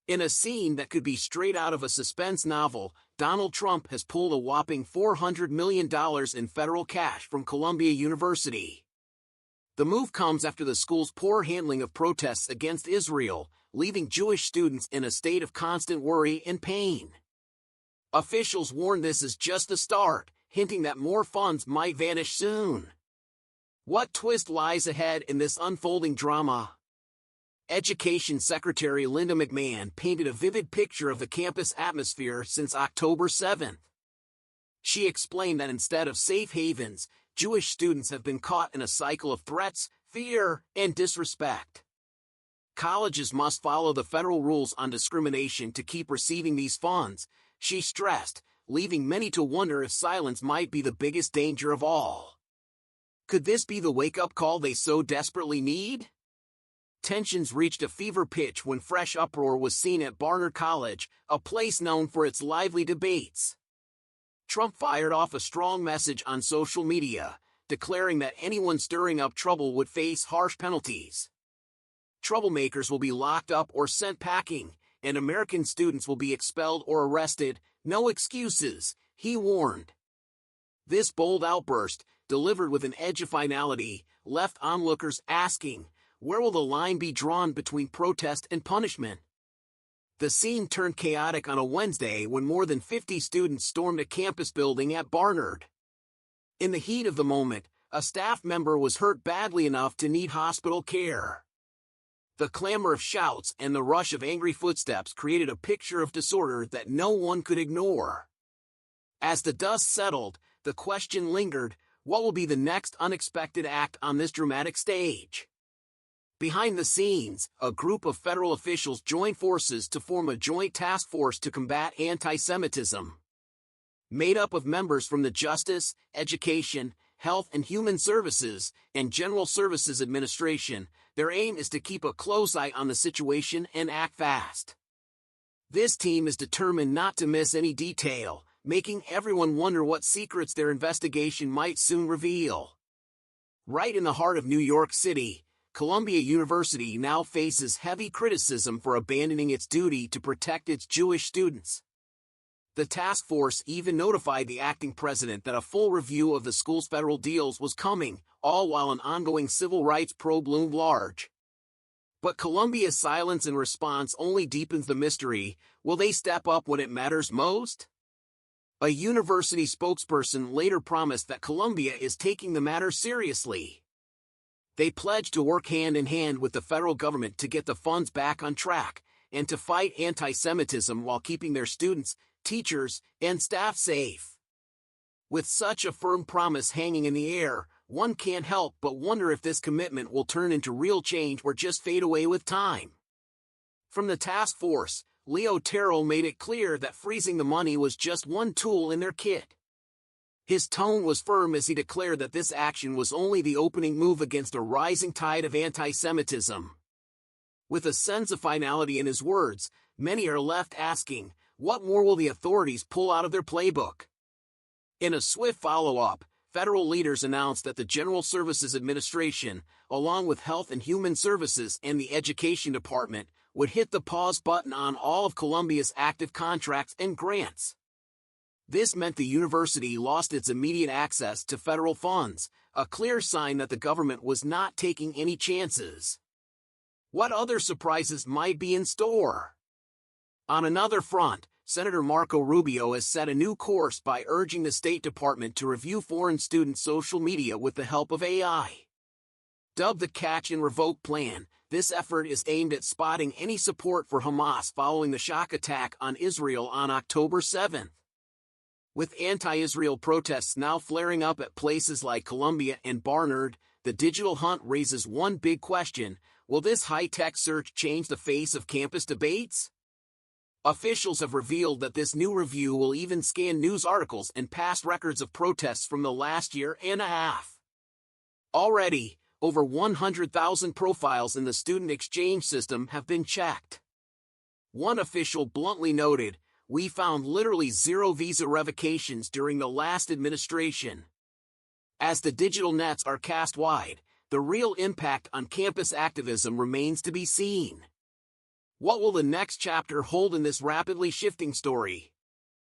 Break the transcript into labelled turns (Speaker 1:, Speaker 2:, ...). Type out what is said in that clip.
Speaker 1: In a scene that could be straight out of a suspense novel, Donald Trump has pulled a whopping $400 million in federal cash from Columbia University. The move comes after the school's poor handling of protests against Israel, leaving Jewish students in a state of constant worry and pain. Officials warn this is just the start, hinting that more funds might vanish soon. What twist lies ahead in this unfolding drama? Education Secretary Linda McMahon painted a vivid picture of the campus atmosphere since October 7th. She explained that instead of safe havens, Jewish students have been caught in a cycle of threats, fear, and disrespect. Colleges must follow the federal rules on discrimination to keep receiving these funds, she stressed, leaving many to wonder if silence might be the biggest danger of all. Could this be the wake-up call they so desperately need? Tensions reached a fever pitch when fresh uproar was seen at Barnard College, a place known for its lively debates. Trump fired off a strong message on social media, declaring that anyone stirring up trouble would face harsh penalties. Troublemakers will be locked up or sent packing, and American students will be expelled or arrested, no excuses, he warned. This bold outburst, delivered with an edge of finality, left onlookers asking, where will the line be drawn between protest and punishment? The scene turned chaotic on a Wednesday when more than 50 students stormed a campus building at Barnard. In the heat of the moment, a staff member was hurt badly enough to need hospital care. The clamor of shouts and the rush of angry footsteps created a picture of disorder that no one could ignore. As the dust settled, the question lingered, what will be the next unexpected act on this dramatic stage? Behind the scenes, a group of federal officials joined forces to form a joint task force to combat anti-Semitism. Made up of members from the Justice, Education, Health and Human Services, and General Services Administration, their aim is to keep a close eye on the situation and act fast. This team is determined not to miss any detail, making everyone wonder what secrets their investigation might soon reveal. Right in the heart of New York City, Columbia University now faces heavy criticism for abandoning its duty to protect its Jewish students. The task force even notified the acting president that a full review of the school's federal deals was coming, all while an ongoing civil rights probe loomed large. But Columbia's silence in response only deepens the mystery. Will they step up when it matters most? A university spokesperson later promised that Columbia is taking the matter seriously. They pledged to work hand in hand with the federal government to get the funds back on track, and to fight anti-Semitism while keeping their students, teachers, and staff safe. With such a firm promise hanging in the air, one can't help but wonder if this commitment will turn into real change or just fade away with time. From the task force, Leo Terrell made it clear that freezing the money was just one tool in their kit. His tone was firm as he declared that this action was only the opening move against a rising tide of anti-Semitism. With a sense of finality in his words, many are left asking, what more will the authorities pull out of their playbook? In a swift follow-up, federal leaders announced that the General Services Administration, along with Health and Human Services and the Education Department, would hit the pause button on all of Columbia's active contracts and grants. This meant the university lost its immediate access to federal funds, a clear sign that the government was not taking any chances. What other surprises might be in store? On another front, Senator Marco Rubio has set a new course by urging the State Department to review foreign student social media with the help of AI. Dubbed the Catch and Revoke Plan, this effort is aimed at spotting any support for Hamas following the shock attack on Israel on October 7th. With anti-Israel protests now flaring up at places like Columbia and Barnard, the digital hunt raises one big question: will this high-tech search change the face of campus debates? Officials have revealed that this new review will even scan news articles and past records of protests from the last year and a half. Already, over 100,000 profiles in the student exchange system have been checked. One official bluntly noted, "We found literally zero visa revocations during the last administration." As the digital nets are cast wide, the real impact on campus activism remains to be seen. What will the next chapter hold in this rapidly shifting story?